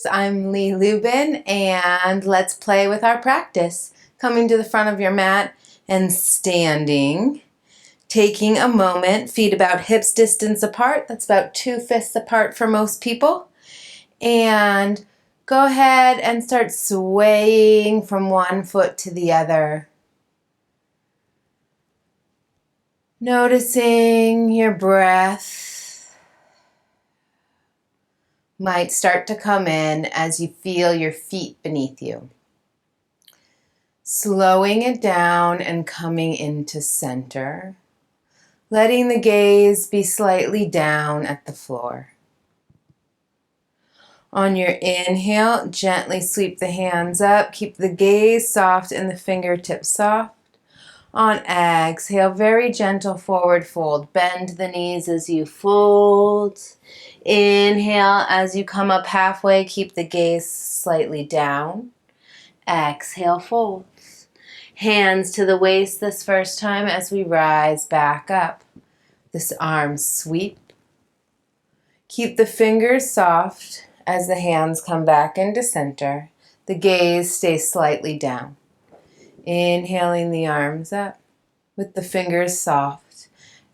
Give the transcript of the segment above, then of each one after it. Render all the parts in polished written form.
So I'm Lee Lubin, and let's play with our practice. Coming to the front of your mat and standing, taking a moment, feet about hips distance apart. That's about 2 fists apart for most people. And go ahead and start swaying from one foot to the other. Noticing your breath might start to come in as you feel your feet beneath you. Slowing it down and coming into center. Letting the gaze be slightly down at the floor. On your inhale, gently sweep the hands up. Keep the gaze soft and the fingertips soft. On exhale, very gentle forward fold. Bend the knees as you fold. Inhale, as you come up halfway, keep the gaze slightly down. Exhale, fold. Hands to the waist this first time as we rise back up. This arm sweep. Keep the fingers soft as the hands come back into center. The gaze stays slightly down. Inhaling the arms up with the fingers soft.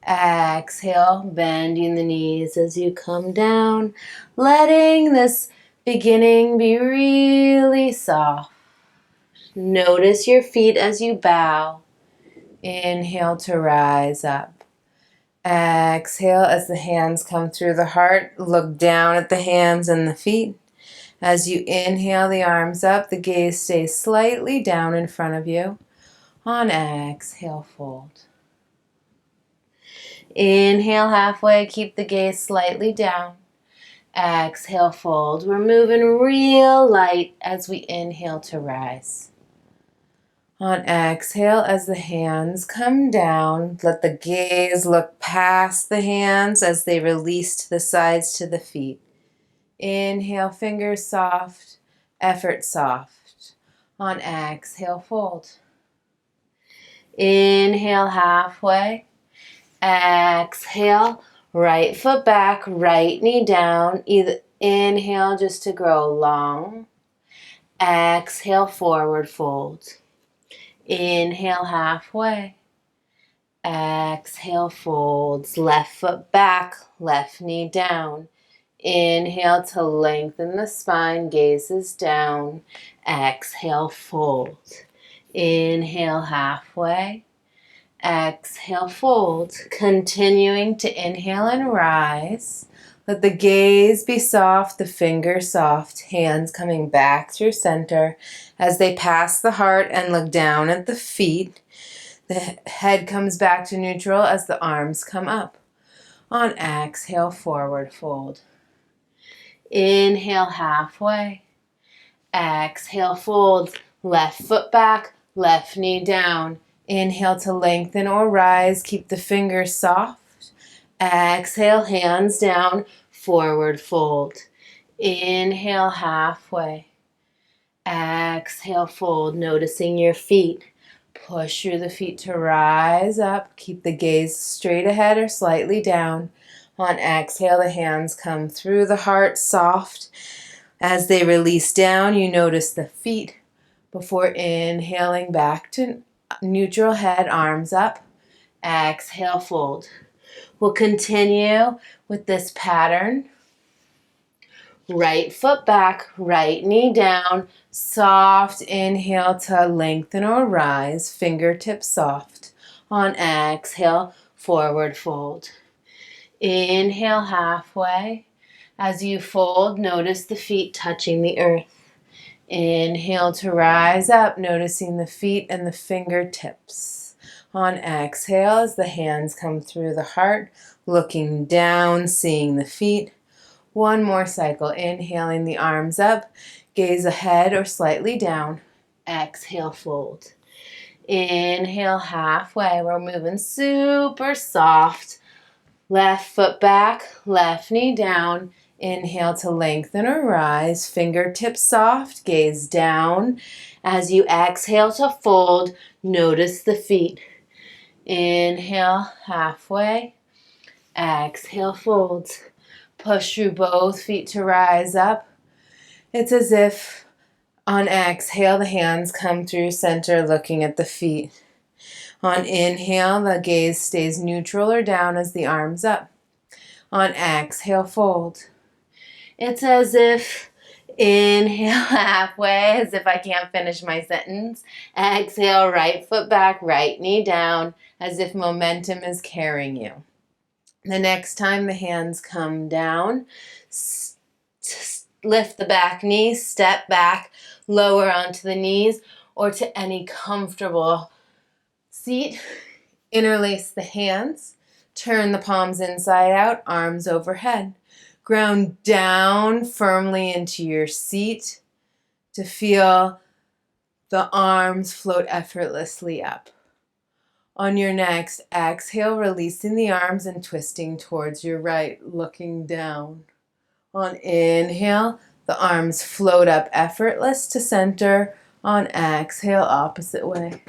Exhale, bending the knees as you come down. Letting this beginning be really soft. Notice your feet as you bow. Inhale to rise up. Exhale as the hands come through the heart. Look down at the hands and the feet. As you inhale the arms up, the gaze stays slightly down in front of you. On exhale, fold. Inhale halfway, keep the gaze slightly down. Exhale, fold. We're moving real light as we inhale to rise. On exhale, as the hands come down, let the gaze look past the hands as they release to the sides to the feet. Inhale, fingers soft, effort soft. On exhale, fold. Inhale halfway. Exhale, right foot back, right knee down. Either inhale just to grow long. Exhale, forward fold. Inhale halfway. Exhale, folds. Left foot back, left knee down. Inhale to lengthen the spine, gazes down. Exhale, fold. Inhale halfway. Exhale, fold. Continuing to inhale and rise. Let the gaze be soft, the fingers soft, hands coming back through center as they pass the heart and look down at the feet. The head comes back to neutral as the arms come up. On exhale, forward fold. Inhale halfway. Exhale, fold. Left foot back, left knee down. Inhale to lengthen or rise. Keep the fingers soft. Exhale, hands down, forward fold. Inhale halfway. Exhale, fold. Noticing your feet. Push through the feet to rise up. Keep the gaze straight ahead or slightly down. On exhale, the hands come through the heart, soft. As they release down, you notice the feet before inhaling back to neutral head, arms up. Exhale, fold. We'll continue with this pattern. Right foot back, right knee down. Soft inhale to lengthen or rise. Fingertips soft. On exhale, forward fold. Inhale halfway. As you fold, notice the feet touching the earth. Inhale to rise up, noticing the feet and the fingertips. On exhale, as the hands come through the heart, looking down, seeing the feet. One more cycle, inhaling the arms up, gaze ahead or slightly down. Exhale, fold. Inhale halfway, we're moving super soft. Left foot back, left knee down. Inhale to lengthen or rise, fingertips soft, gaze down. As you exhale to fold, notice the feet. Inhale, halfway. Exhale, folds. Push through both feet to rise up. It's as if on exhale, the hands come through center looking at the feet. On inhale, the gaze stays neutral or down as the arms up. On exhale, fold. It's as if inhale halfway, as if I can't finish my sentence. Exhale, right foot back, right knee down, as if momentum is carrying you. The next time the hands come down, lift the back knee, step back, lower onto the knees or to any comfortable seat. Interlace the hands, turn the palms inside out, arms overhead. Ground down firmly into your seat to feel the arms float effortlessly up. On your next exhale, releasing the arms and twisting towards your right, looking down. On inhale, the arms float up effortless to center. On exhale, opposite way.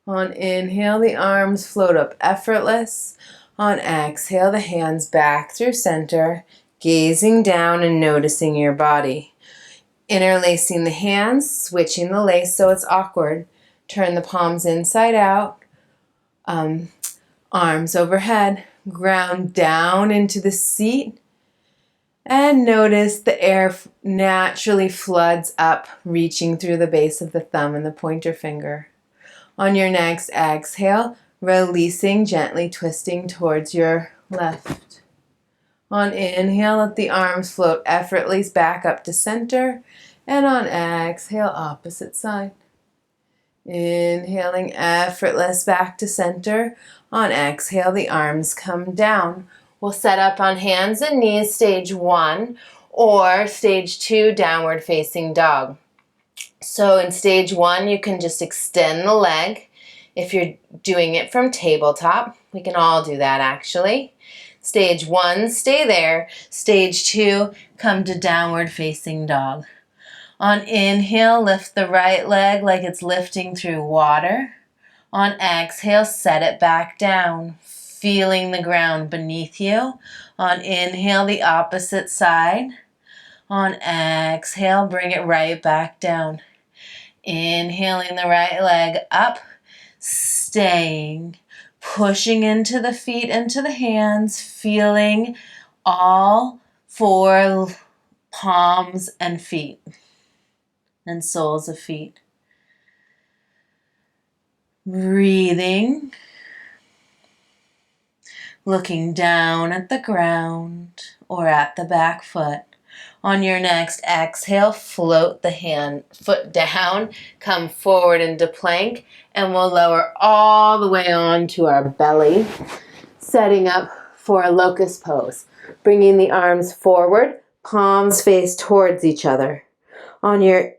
On inhale, the arms float up effortless. On exhale, the hands back through center, gazing down and noticing your body. Interlacing the hands, switching the lace so it's awkward. Turn the palms inside out, arms overhead, ground down into the seat, and notice the air naturally floods up, reaching through the base of the thumb and the pointer finger. On your next exhale, releasing, gently twisting towards your left. On inhale, let the arms float effortlessly back up to center, and on exhale, opposite side. Inhaling, effortless back to center. On exhale, the arms come down. We'll set up on hands and knees, stage 1, or stage 2, downward facing dog. So in stage 1, you can just extend the leg. If you're doing it from tabletop, we can all do that actually. Stage 1, stay there. Stage 2, come to downward facing dog. On inhale, lift the right leg like it's lifting through water. On exhale, set it back down, feeling the ground beneath you. On inhale, the opposite side. On exhale, bring it right back down. Inhaling the right leg up, staying, pushing into the feet, into the hands, feeling all 4 palms and feet and soles of feet. Breathing, looking down at the ground or at the back foot. On your next exhale, float the foot down, come forward into plank, and we'll lower all the way onto our belly, setting up for a locust pose. Bringing the arms forward, palms face towards each other. On your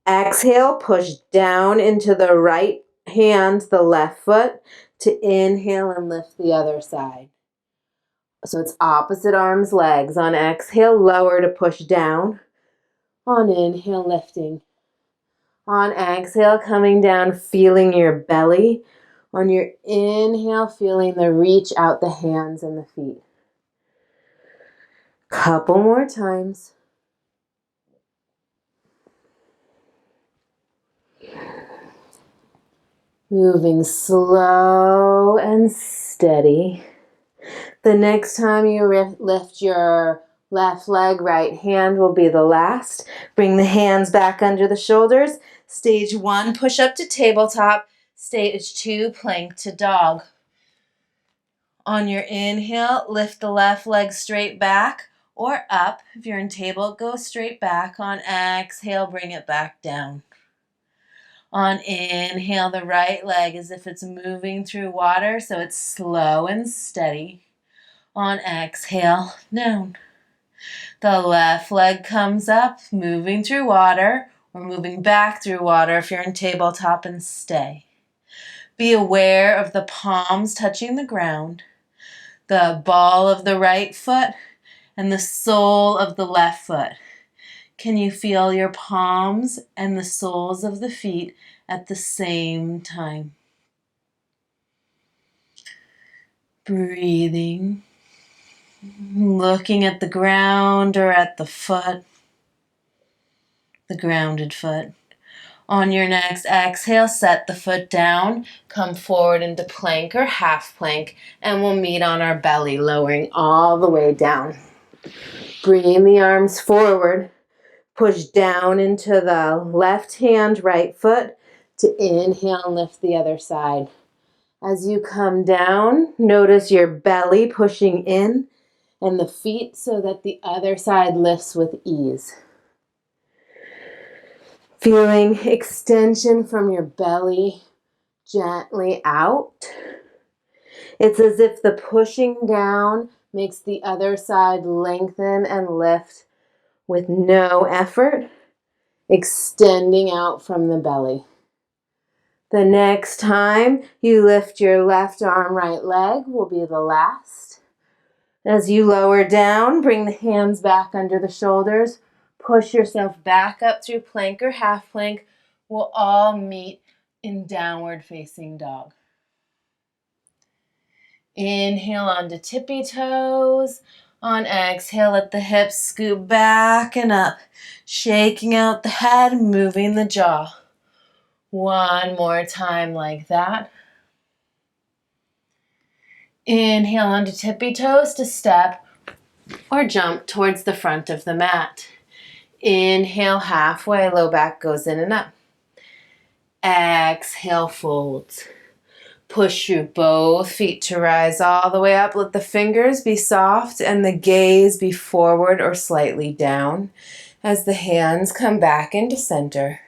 exhale, push down into the right hand, the left foot, to inhale and lift the other side. So it's opposite arms, legs. On exhale, lower to push down. On inhale, lifting. On exhale, coming down, feeling your belly. On your inhale, feeling the reach out the hands and the feet. Couple more times. Moving slow and steady. The next time you lift your left leg, right hand will be the last. Bring the hands back under the shoulders. Stage 1, push up to tabletop. Stage 2, plank to dog. On your inhale, lift the left leg straight back or up. If you're in table, go straight back. On exhale, bring it back down. On inhale, the right leg as if it's moving through water, so it's slow and steady. On exhale, down. The left leg comes up, moving through water, or moving back through water if you're in tabletop, and stay. Be aware of the palms touching the ground, the ball of the right foot, and the sole of the left foot. Can you feel your palms and the soles of the feet at the same time? Breathing. Looking at the ground or at the foot. the grounded foot. On your next exhale, set the foot down, come forward into plank or half plank, and we'll meet on our belly, lowering all the way down. Bringing the arms forward, push down into the left hand, right foot to inhale and lift the other side. As you come down, notice your belly pushing in and the feet so that the other side lifts with ease. Feeling extension from your belly gently out. It's as if the pushing down makes the other side lengthen and lift with no effort, extending out from the belly. The next time you lift your left arm, right leg will be the last. As you lower down, bring the hands back under the shoulders. Push yourself back up through plank or half plank. We'll all meet in downward facing dog. Inhale onto tippy toes. On exhale, let the hips scoot back and up, shaking out the head, moving the jaw. One more time like that. Inhale onto tippy toes to step or jump towards the front of the mat. Inhale halfway, low back goes in and up. Exhale, folds. Push through both feet to rise all the way up. Let the fingers be soft and the gaze be forward or slightly down as the hands come back into center.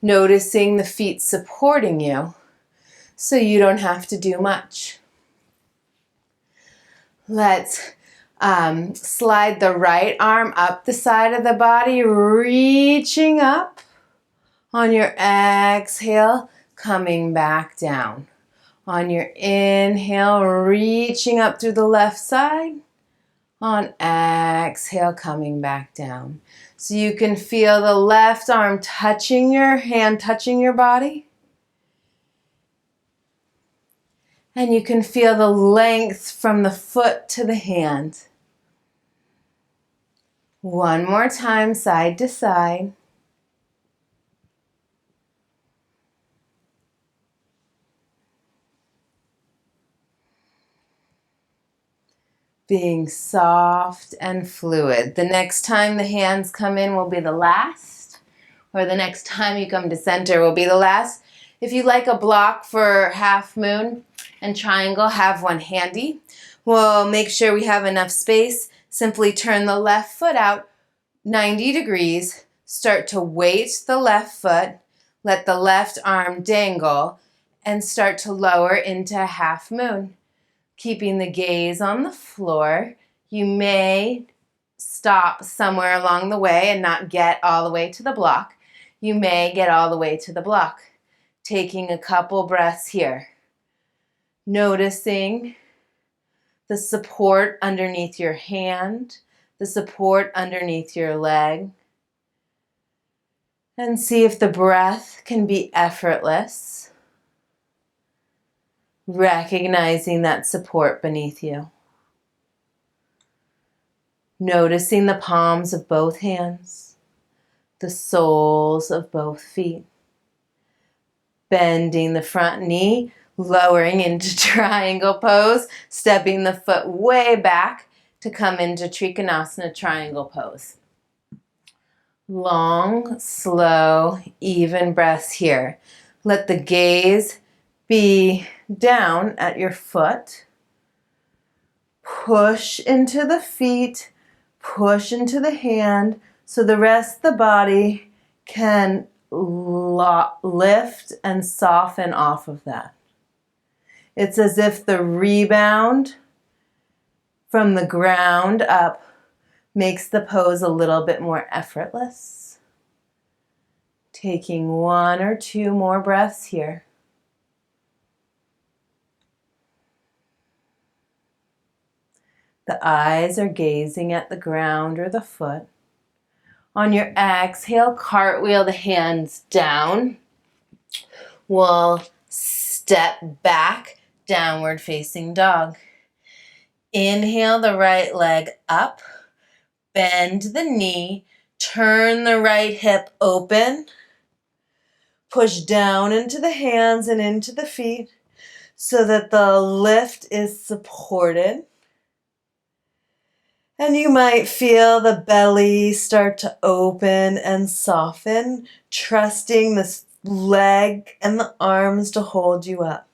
Noticing the feet supporting you so you don't have to do much. Let's slide the right arm up the side of the body, reaching up. On your exhale, coming back down. On your inhale, reaching up through the left side. On exhale, coming back down. So you can feel the left arm touching your hand, touching your body. And you can feel the length from the foot to the hand. One more time, side to side. Being soft and fluid. The next time the hands come in will be the last, or the next time you come to center will be the last. If you like a block for half moon and triangle, have one handy. We'll make sure we have enough space. Simply turn the left foot out 90 degrees. Start to weight the left foot. Let the left arm dangle and start to lower into a half moon. Keeping the gaze on the floor. You may stop somewhere along the way and not get all the way to the block. You may get all the way to the block. Taking a couple breaths here. Noticing the support underneath your hand, the support underneath your leg. And see if the breath can be effortless. Recognizing that support beneath you. Noticing the palms of both hands, the soles of both feet. Bending the front knee, lowering into triangle pose, stepping the foot way back to come into Trikonasana triangle pose. Long, slow, even breaths here. Let the gaze be down at your foot. Push into the feet, push into the hand so the rest of the body can lift and soften off of that. It's as if the rebound from the ground up makes the pose a little bit more effortless. Taking one or two more breaths here. The eyes are gazing at the ground or the foot. On your exhale, cartwheel the hands down. We'll step back, downward facing dog. Inhale the right leg up. Bend the knee. Turn the right hip open. Push down into the hands and into the feet so that the lift is supported. And you might feel the belly start to open and soften, trusting the leg and the arms to hold you up.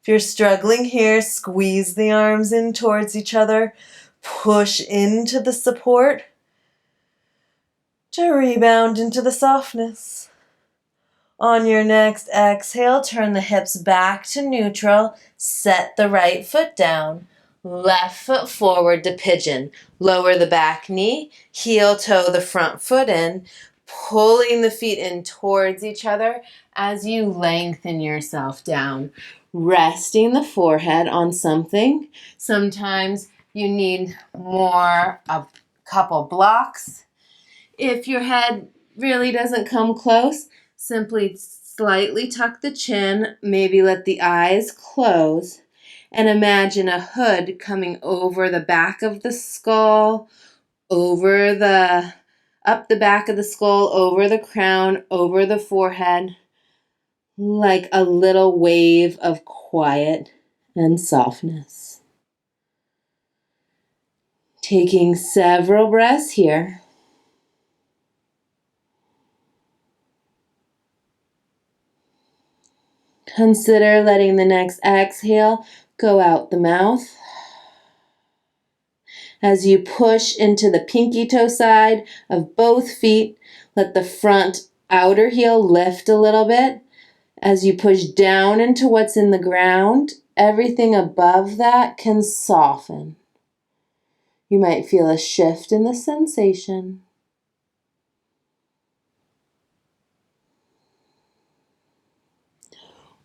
If you're struggling here, squeeze the arms in towards each other, push into the support to rebound into the softness. On your next exhale, turn the hips back to neutral, set the right foot down. Left foot forward to pigeon. Lower the back knee, heel toe the front foot in, pulling the feet in towards each other as you lengthen yourself down. Resting the forehead on something. Sometimes you need a couple blocks. If your head really doesn't come close, simply slightly tuck the chin, maybe let the eyes close. And imagine a hood coming over the back of the skull, up the back of the skull, over the crown, over the forehead, like a little wave of quiet and softness. Taking several breaths here. Consider letting the next exhale go out the mouth. As you push into the pinky toe side of both feet, let the front outer heel lift a little bit. As you push down into what's in the ground, everything above that can soften. You might feel a shift in the sensation.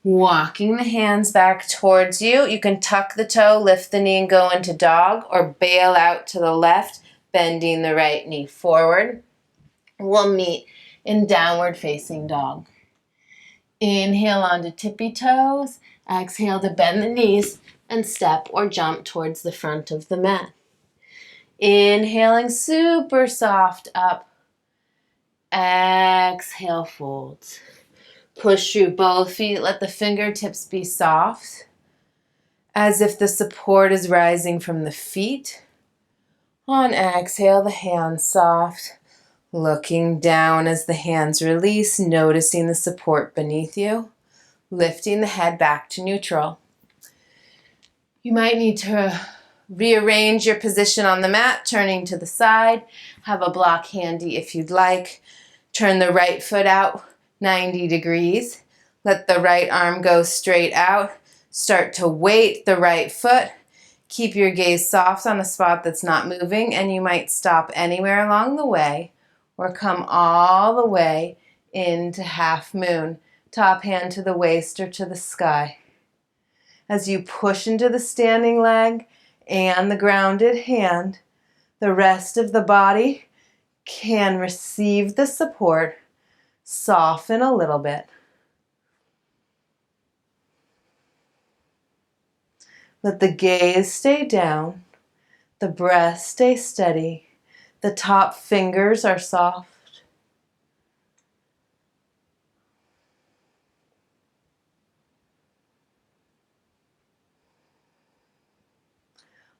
Walking the hands back towards you. You can tuck the toe, lift the knee, and go into dog, or bail out to the left, bending the right knee forward. We'll meet in downward facing dog. Inhale onto tippy toes. Exhale to bend the knees and step or jump towards the front of the mat. Inhaling super soft up. Exhale, folds. Push through both feet. Let the fingertips be soft, as if the support is rising from the feet. On exhale, the hands soft. Looking down as the hands release, noticing the support beneath you. Lifting the head back to neutral. You might need to rearrange your position on the mat, turning to the side. Have a block handy if you'd like. Turn the right foot out 90 degrees. Let the right arm go straight out. Start to weight the right foot. Keep your gaze soft on a spot that's not moving, and you might stop anywhere along the way or come all the way into half moon. Top hand to the waist or to the sky. As you push into the standing leg and the grounded hand, the rest of the body can receive the support, soften a little bit. Let the gaze stay down, the breath stay steady, the top fingers are soft.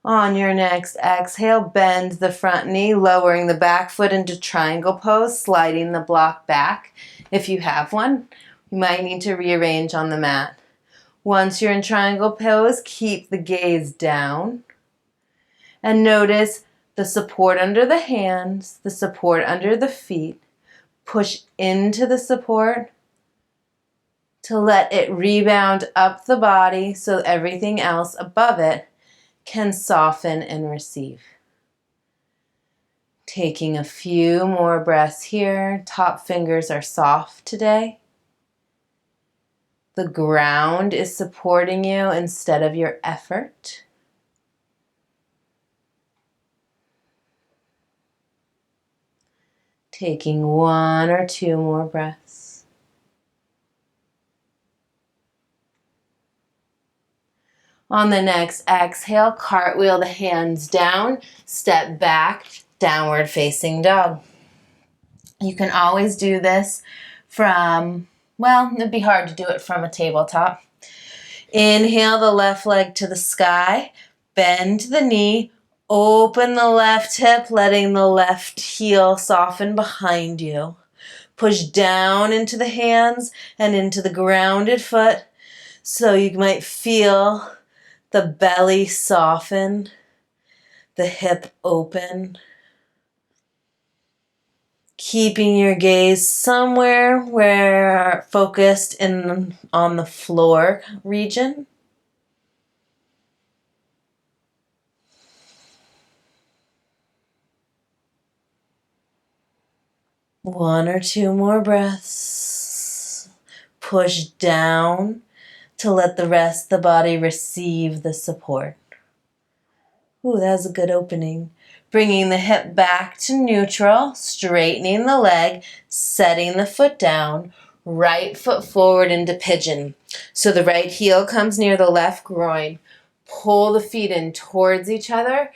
On your next exhale, bend the front knee, lowering the back foot into triangle pose, sliding the block back. If you have one, you might need to rearrange on the mat. Once you're in triangle pose, keep the gaze down and notice the support under the hands, the support under the feet. Push into the support to let it rebound up the body so everything else above it can soften and receive. Taking a few more breaths here. Top fingers are soft today. The ground is supporting you instead of your effort. Taking one or two more breaths. On the next exhale, cartwheel the hands down, step back, downward facing dog. You can always do this from, well, it'd be hard to do it from a tabletop. Inhale the left leg to the sky, bend the knee, open the left hip, letting the left heel soften behind you. Push down into the hands and into the grounded foot, so you might feel the belly soften, the hip open. Keeping your gaze somewhere where focused on the floor region. One or two more breaths. Push down to let the rest of the body receive the support. Ooh, that was a good opening. Bringing the hip back to neutral, straightening the leg, setting the foot down, right foot forward into pigeon. So the right heel comes near the left groin. Pull the feet in towards each other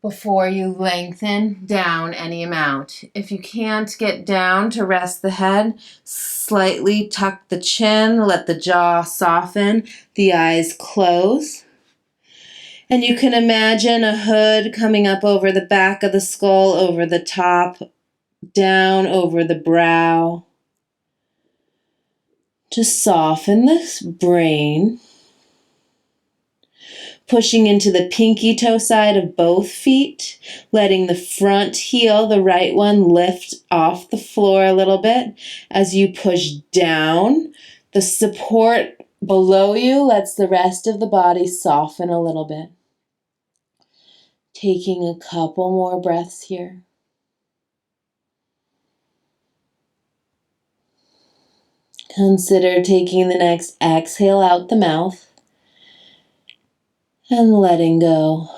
before you lengthen down any amount. If you can't get down to rest the head, slightly tuck the chin, let the jaw soften, the eyes close. And you can imagine a hood coming up over the back of the skull, over the top, down over the brow. Just soften the brain. Pushing into the pinky toe side of both feet, letting the front heel, the right one, lift off the floor a little bit. As you push down, the support below you lets the rest of the body soften a little bit. Taking a couple more breaths here. Consider taking the next exhale out the mouth and letting go.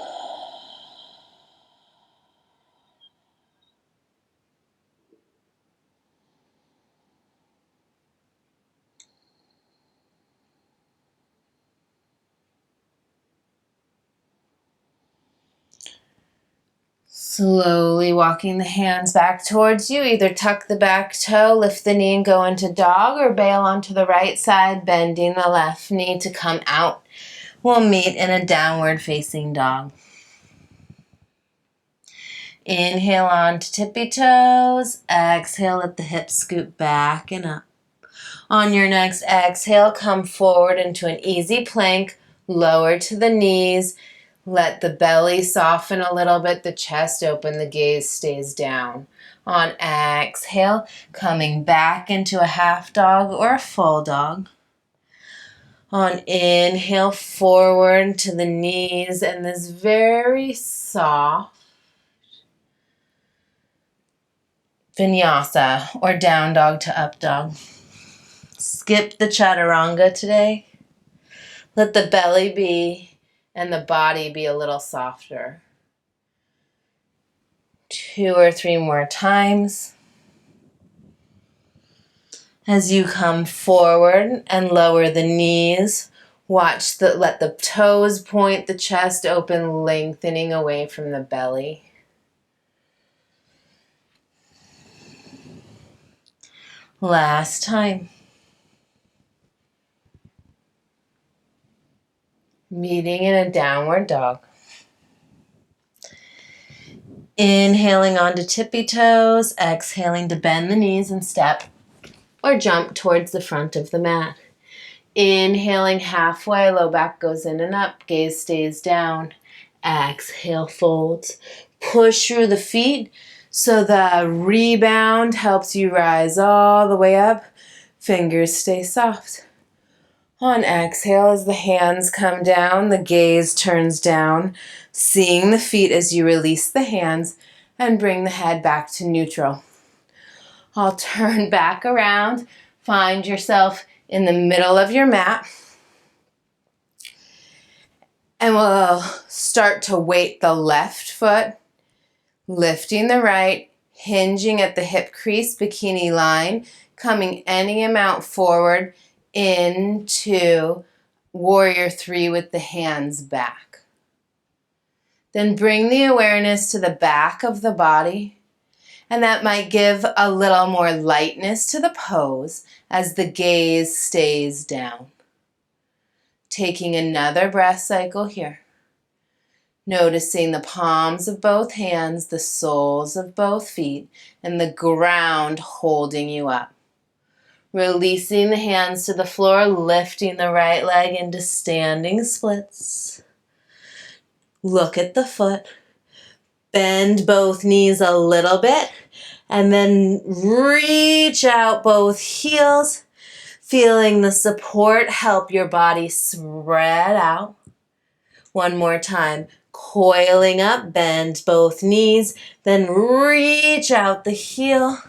Slowly walking the hands back towards you. Either tuck the back toe, lift the knee and go into dog, or bail onto the right side, bending the left knee to come out. We'll meet in a downward facing dog. Inhale onto tippy toes. Exhale, let the hips scoot back and up. On your next exhale, come forward into an easy plank. Lower to the knees. Let the belly soften a little bit, the chest open, the gaze stays down. On exhale, coming back into a half dog or a full dog. On inhale, forward to the knees and this very soft vinyasa or down dog to up dog. Skip the chaturanga today. Let the belly be and the body be a little softer. 2 or 3 more times. As you come forward and lower the knees, let the toes point, the chest open, lengthening away from the belly. Last time. Meeting in a downward dog. Inhaling onto tippy toes, exhaling to bend the knees and step or jump towards the front of the mat. Inhaling halfway, low back goes in and up, gaze stays down. Exhale, folds. Push through the feet so the rebound helps you rise all the way up. Fingers stay soft. On exhale, as the hands come down, the gaze turns down, seeing the feet as you release the hands and bring the head back to neutral. I'll turn back around, find yourself in the middle of your mat, and we'll start to weight the left foot, lifting the right, hinging at the hip crease, bikini line, coming any amount forward into warrior 3 with the hands back. Then bring the awareness to the back of the body And that might give a little more lightness to the pose as the gaze stays down. Taking another breath cycle here. Noticing the palms of both hands, the soles of both feet, and the ground holding you up. Releasing the hands to the floor, lifting the right leg into standing splits. Look at the foot. Bend both knees a little bit, and then reach out both heels, feeling the support help your body spread out. One more time. Coiling up, bend both knees, then reach out the heel.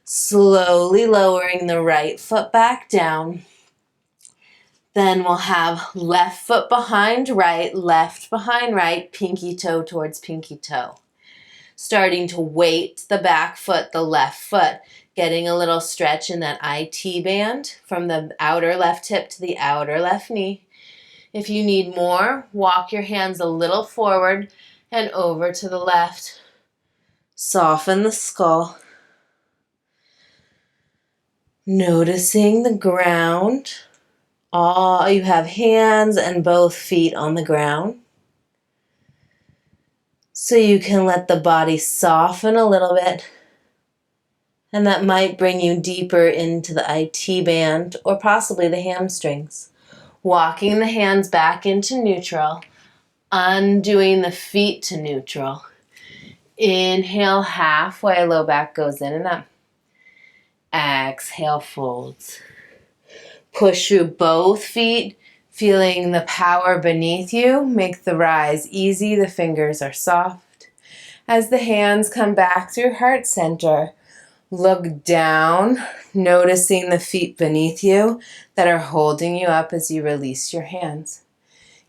Slowly lowering the right foot back down. Then we'll have left foot behind right, left behind right, pinky toe towards pinky toe. Starting to weight the back foot, the left foot, getting a little stretch in that IT band from the outer left hip to the outer left knee. If you need more, walk your hands a little forward and over to the left. Soften the skull. Noticing the ground. You have hands and both feet on the ground. So you can let the body soften a little bit. And that might bring you deeper into the IT band or possibly the hamstrings. Walking the hands back into neutral, undoing the feet to neutral. Inhale halfway, low back goes in and up. Exhale, folds. Push through both feet, feeling the power beneath you. Make the rise easy, the fingers are soft. As the hands come back through heart center, look down, noticing the feet beneath you that are holding you up as you release your hands.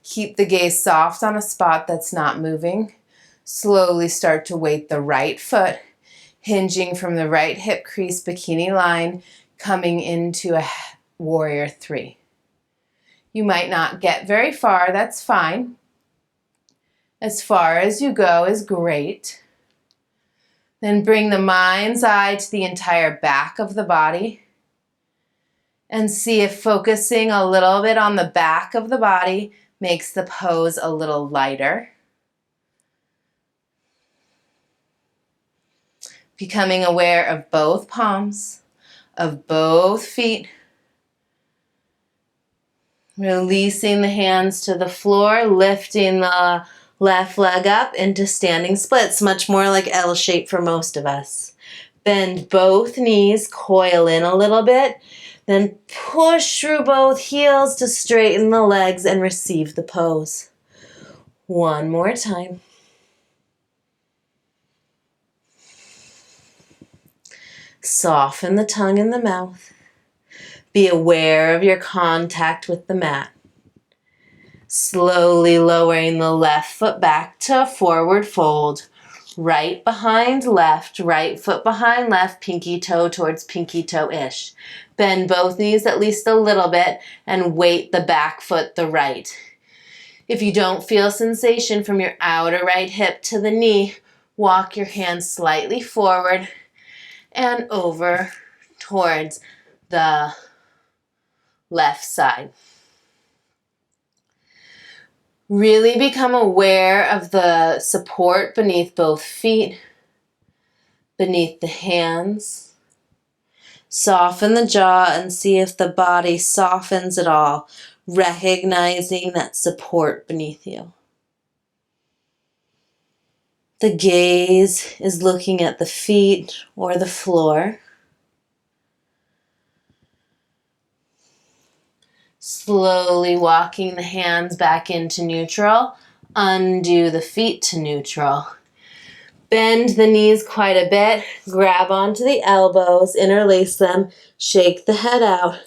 Keep the gaze soft on a spot that's not moving. Slowly start to weight the right foot, hinging from the right hip crease bikini line, coming into a warrior three. You might not get very far, that's fine. As far as you go is great. Then bring the mind's eye to the entire back of the body and see if focusing a little bit on the back of the body makes the pose a little lighter. Becoming aware of both palms, of both feet. Releasing the hands to the floor, lifting the left leg up into standing splits, much more like L shape for most of us. Bend both knees, coil in a little bit, then push through both heels to straighten the legs and receive the pose. One more time. Soften the tongue in the mouth. Be aware of your contact with the mat. Slowly lowering the left foot back to a forward fold. Right behind left, right foot behind left, pinky toe towards pinky toe-ish. Bend both knees at least a little bit and weight the back foot the right. If you don't feel sensation from your outer right hip to the knee, walk your hands slightly forward and over towards the left side. Really become aware of the support beneath both feet, beneath the hands. Soften the jaw and see if the body softens at all, recognizing that support beneath you. The gaze is looking at the feet or the floor. Slowly walking the hands back into neutral. Undo the feet to neutral. Bend the knees quite a bit. Grab onto the elbows, interlace them, shake the head out,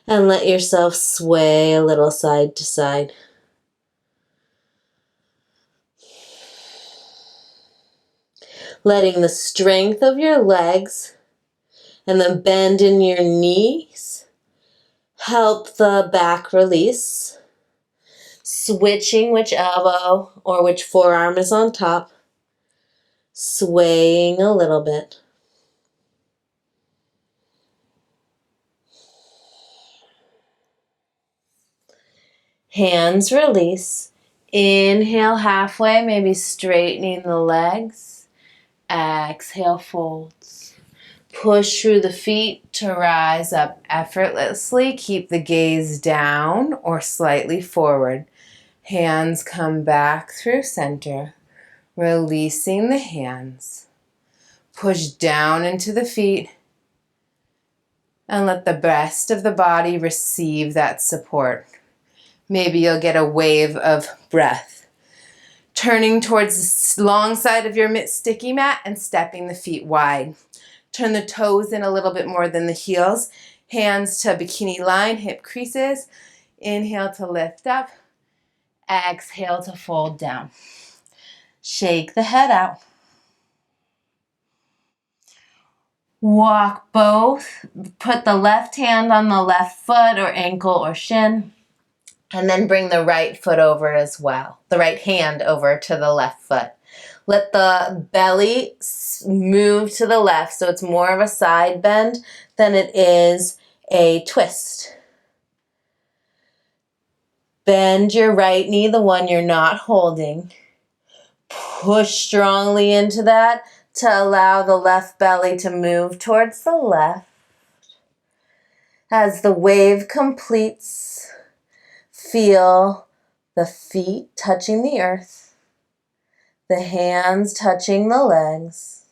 and let yourself sway a little side to side. Letting the strength of your legs and the bend in your knees help the back release. Switching which elbow or which forearm is on top. swaying a little bit. Hands release. Inhale halfway, maybe straightening the legs. Exhale, folds. Push through the feet to rise up effortlessly. Keep the gaze down or slightly forward. Hands come back through center, releasing the hands. Push down into the feet and let the rest of the body receive that support. Maybe you'll get a wave of breath. Turning towards the long side of your sticky mat and stepping the feet wide. Turn the toes in a little bit more than the heels. Hands to bikini line, hip creases. Inhale to lift up. Exhale to fold down. Shake the head out. Walk both. Put the left hand on the left foot or ankle or shin. And then bring the right foot over as well. The right hand over to the left foot. Let the belly move to the left so it's more of a side bend than it is a twist. Bend your right knee, the one you're not holding. Push strongly into that to allow the left belly to move towards the left. As the wave completes, feel the feet touching the earth, the hands touching the legs.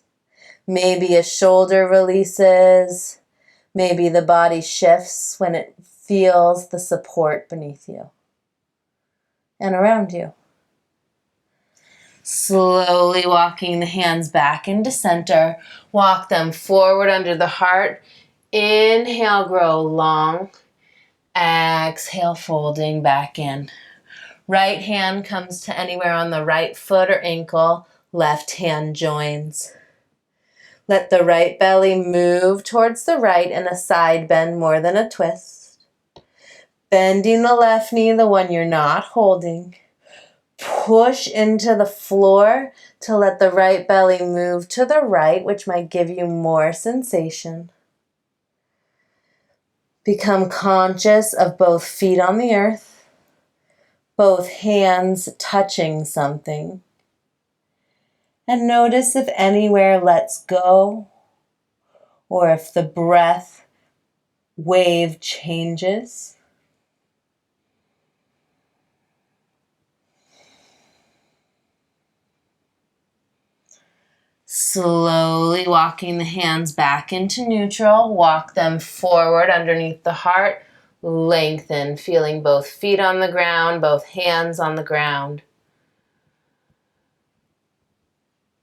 Maybe a shoulder releases, maybe the body shifts when it feels the support beneath you and around you. Slowly walking the hands back into center. Walk them forward under the heart. Inhale, grow long. Exhale, folding back in. Right hand comes to anywhere on the right foot or ankle. Left hand joins. Let the right belly move towards the right in a side bend more than a twist. Bending the left knee, the one you're not holding. Push into the floor to let the right belly move to the right, which might give you more sensation. Become conscious of both feet on the earth, both hands touching something. And notice if anywhere lets go or if the breath wave changes. Slowly walking the hands back into neutral. Walk them forward underneath the heart. Lengthen, feeling both feet on the ground, both hands on the ground.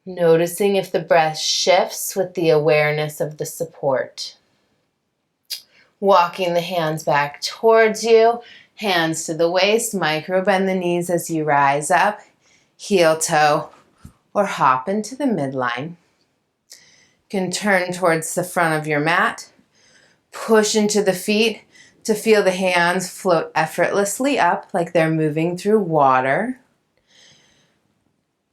Noticing if the breath shifts with the awareness of the support. Walking the hands back towards you. Hands to the waist. Micro bend the knees as you rise up. Heel toe or hop into the midline. You can turn towards the front of your mat. Push into the feet to feel the hands float effortlessly up like they're moving through water.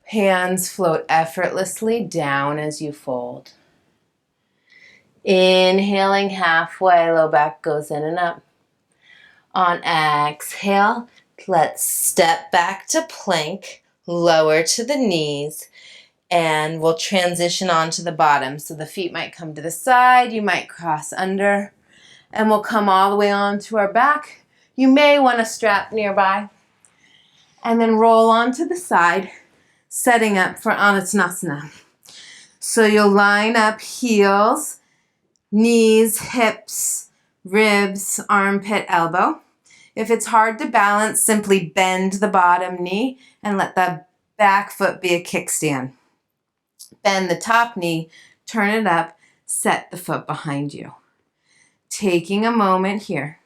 Hands float effortlessly down as you fold. Inhaling halfway, low back goes in and up. On exhale, let's step back to plank, lower to the knees, and we'll transition onto the bottom. So the feet might come to the side, you might cross under, and we'll come all the way onto our back. You may want a strap nearby. And then roll onto the side, setting up for Anuttanasana. So you'll line up heels, knees, hips, ribs, armpit, elbow. If it's hard to balance, simply bend the bottom knee and let the back foot be a kickstand. Bend the top knee, turn it up, set the foot behind you. Taking a moment here,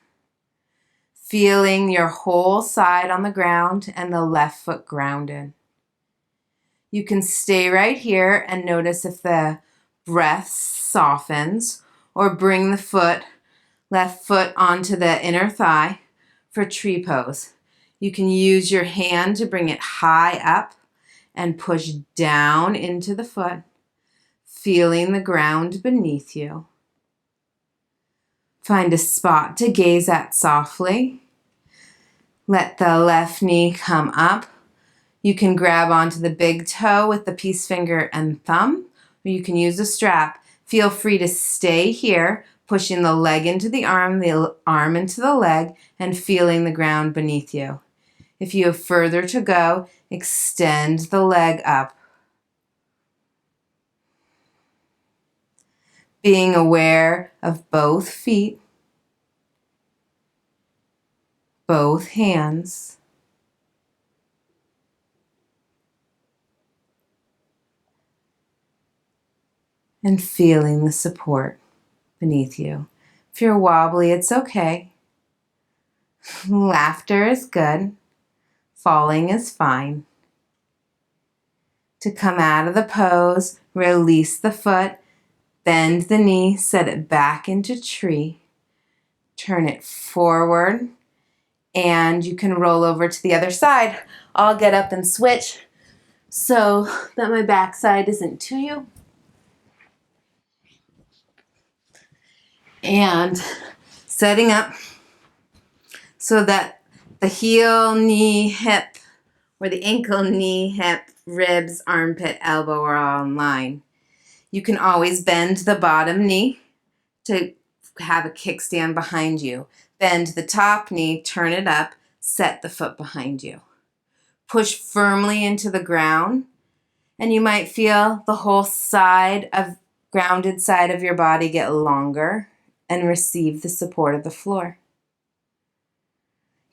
feeling your whole side on the ground and the left foot grounded. You can stay right here and notice if the breath softens or bring the left foot onto the inner thigh for tree pose. You can use your hand to bring it high up and push down into the foot, feeling the ground beneath you. Find a spot to gaze at softly. Let the left knee come up. You can grab onto the big toe with the peace finger and thumb, or you can use a strap. Feel free to stay here, pushing the leg into the arm into the leg, and feeling the ground beneath you. If you have further to go, extend the leg up. Being aware of both feet, both hands, and feeling the support beneath you. If you're wobbly, it's okay. Laughter is good. Falling is fine. To come out of the pose, release the foot, bend the knee, set it back into tree, turn it forward, and you can roll over to the other side. I'll get up and switch so that my backside isn't to you. And setting up so that the heel, knee, hip, or the ankle, knee, hip, ribs, armpit, elbow are all in line. You can always bend the bottom knee to have a kickstand behind you. Bend the top knee, turn it up, set the foot behind you. Push firmly into the ground, and you might feel the whole grounded side of your body get longer and receive the support of the floor.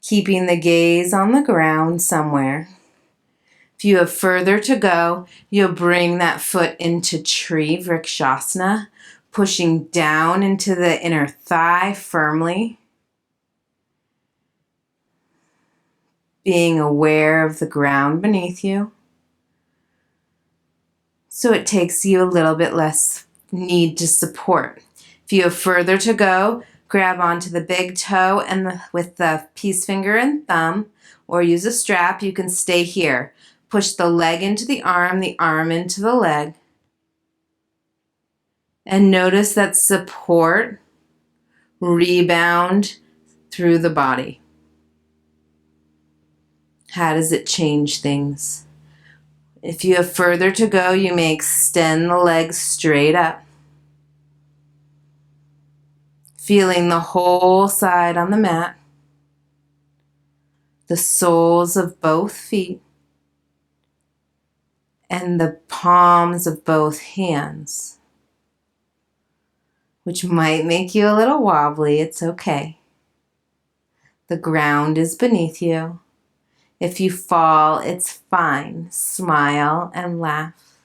Keeping the gaze on the ground somewhere. If you have further to go, you'll bring that foot into tree, Vrikshasana, pushing down into the inner thigh firmly. Being aware of the ground beneath you. So it takes you a little bit less need to support. If you have further to go, grab onto the big toe and with the peace finger and thumb, or use a strap. You can stay here. Push the leg into the arm into the leg. And notice that support, rebound through the body. How does it change things? If you have further to go, you may extend the legs straight up. Feeling the whole side on the mat. The soles of both feet. And the palms of both hands. Which might make you a little wobbly. It's okay. The ground is beneath you. If you fall, it's fine. Smile and laugh.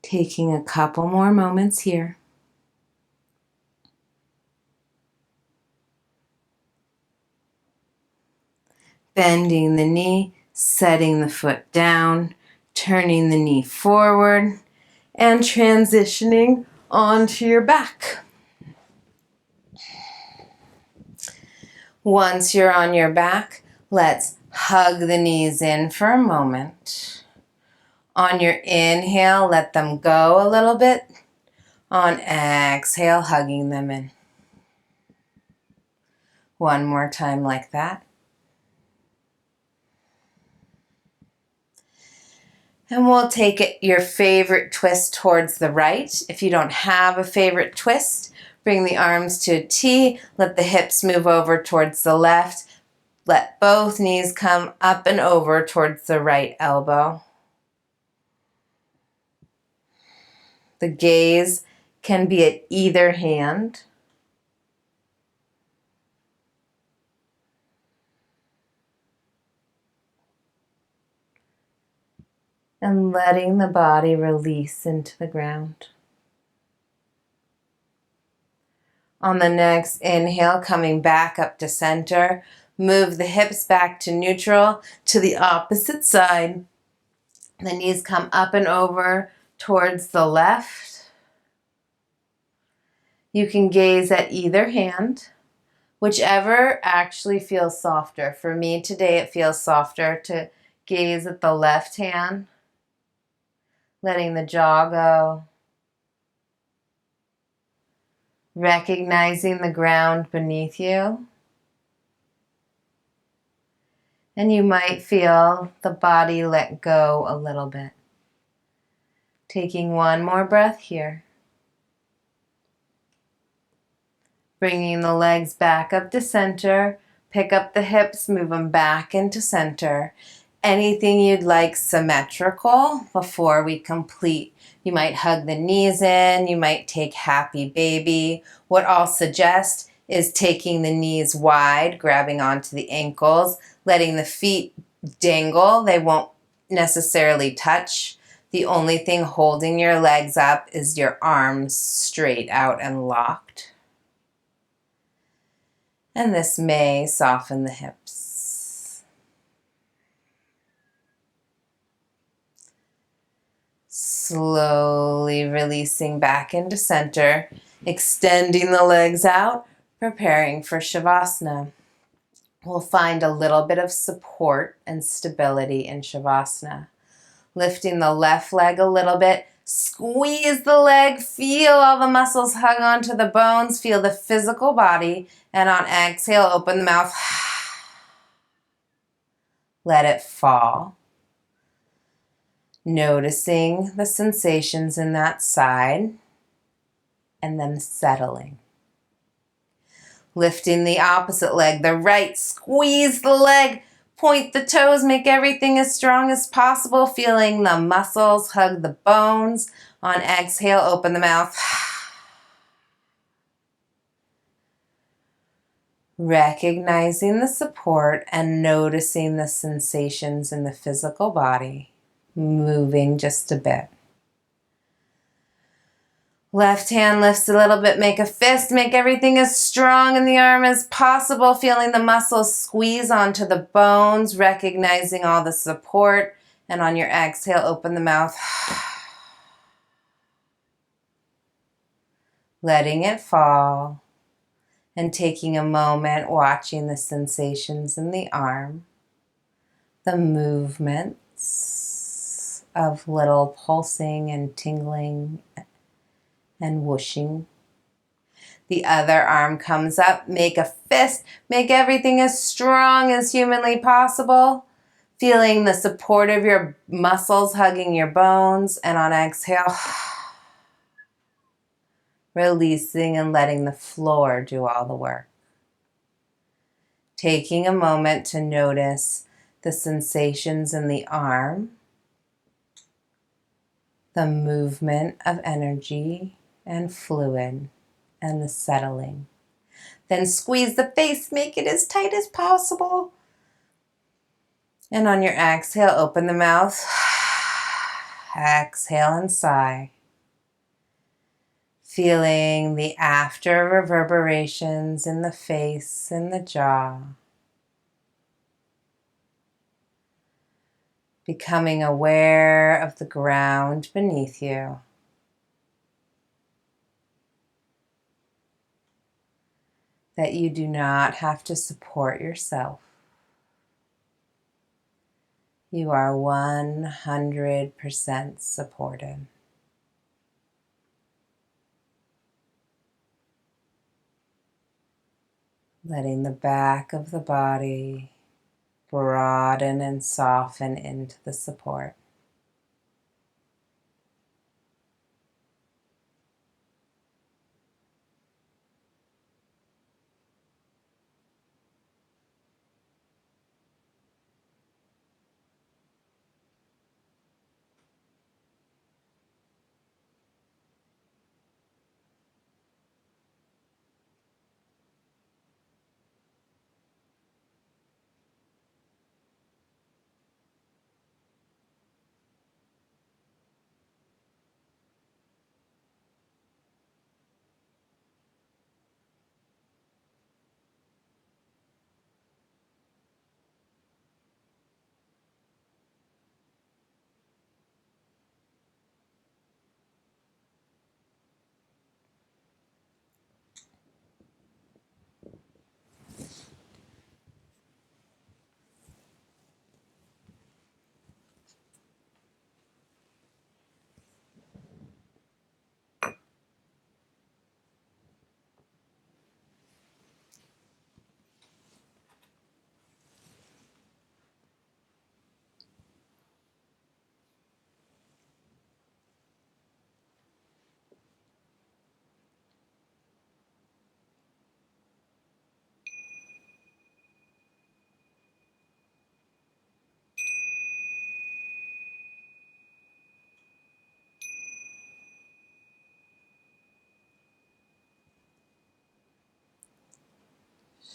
Taking a couple more moments here. Bending the knee, setting the foot down, turning the knee forward, and transitioning onto your back. Once you're on your back, let's hug the knees in for a moment. On your inhale, let them go a little bit. On exhale, hugging them in. One more time like that. And we'll take your favorite twist towards the right. If you don't have a favorite twist, bring the arms to a T. Let the hips move over towards the left. Let both knees come up and over towards the right elbow. The gaze can be at either hand. And letting the body release into the ground. On the next inhale, coming back up to center, move the hips back to neutral to the opposite side. The knees come up and over towards the left. You can gaze at either hand, whichever actually feels softer. For me today, it feels softer to Gaze at the left hand, letting the jaw go. Recognizing the ground beneath you. And you might feel the body let go a little bit. Taking one more breath here. Bringing the legs back up to center. Pick up the hips, move them back into center. Anything you'd like symmetrical before we complete. You might hug the knees in. You might take happy baby. What I'll suggest is taking the knees wide, grabbing onto the ankles, letting the feet dangle. They won't necessarily touch. The only thing holding your legs up is your arms straight out and locked. And this may soften the hips. Slowly releasing back into center, extending the legs out, preparing for Shavasana. We'll find a little bit of support and stability in Shavasana. Lifting the left leg a little bit. Squeeze the leg, feel all the muscles hug onto the bones, feel the physical body, and on exhale, open the mouth. Let it fall. Noticing the sensations in that side, and then settling. Lifting the opposite leg, the right, squeeze the leg, point the toes, make everything as strong as possible, feeling the muscles hug the bones. On exhale, open the mouth. Recognizing the support and noticing the sensations in the physical body, moving just a bit. Left hand lifts a little bit, make a fist, make everything as strong in the arm as possible, feeling the muscles squeeze onto the bones, recognizing all the support, and on your exhale, open the mouth. Letting it fall, and taking a moment watching the sensations in the arm, the movements of little pulsing and tingling and whooshing. The other arm comes up, make a fist, make everything as strong as humanly possible, feeling the support of your muscles hugging your bones, and on exhale, releasing and letting the floor do all the work. Taking a moment to notice the sensations in the arm, the movement of energy and fluid, and the settling. Then squeeze the face, make it as tight as possible. And on your exhale, open the mouth. Exhale and sigh. Feeling the after reverberations in the face and the jaw. Becoming aware of the ground beneath you. That you do not have to support yourself. You are 100% supported. Letting the back of the body broaden and soften into the support.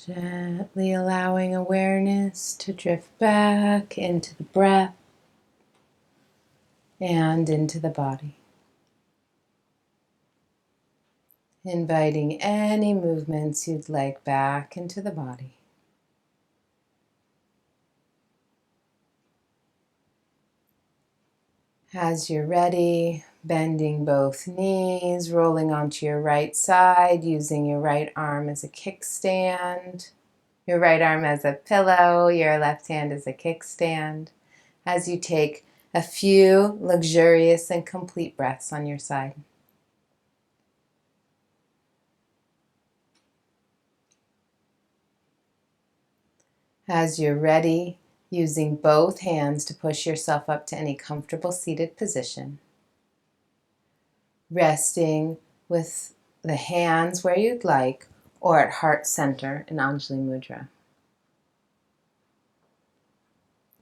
Gently allowing awareness to drift back into the breath and into the body. Inviting any movements you'd like back into the body. As you're ready, bending both knees, rolling onto your right side, using your right arm as a kickstand, your right arm as a pillow, your left hand as a kickstand, as you take a few luxurious and complete breaths on your side. As you're ready, using both hands to push yourself up to any comfortable seated position. Resting with the hands where you'd like or at heart center in Anjali Mudra.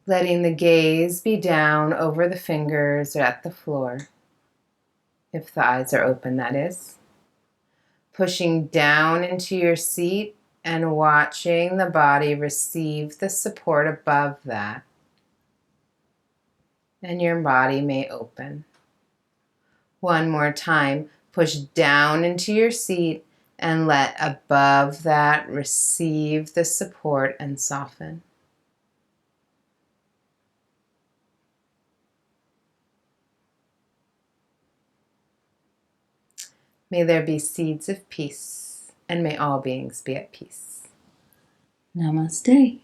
Letting the gaze be down over the fingers or at the floor, if the eyes are open, that is. Pushing down into your seat and watching the body receive the support above that. And your body may open. One more time, push down into your seat and let above that receive the support and soften. May there be seeds of peace, and may all beings be at peace. Namaste.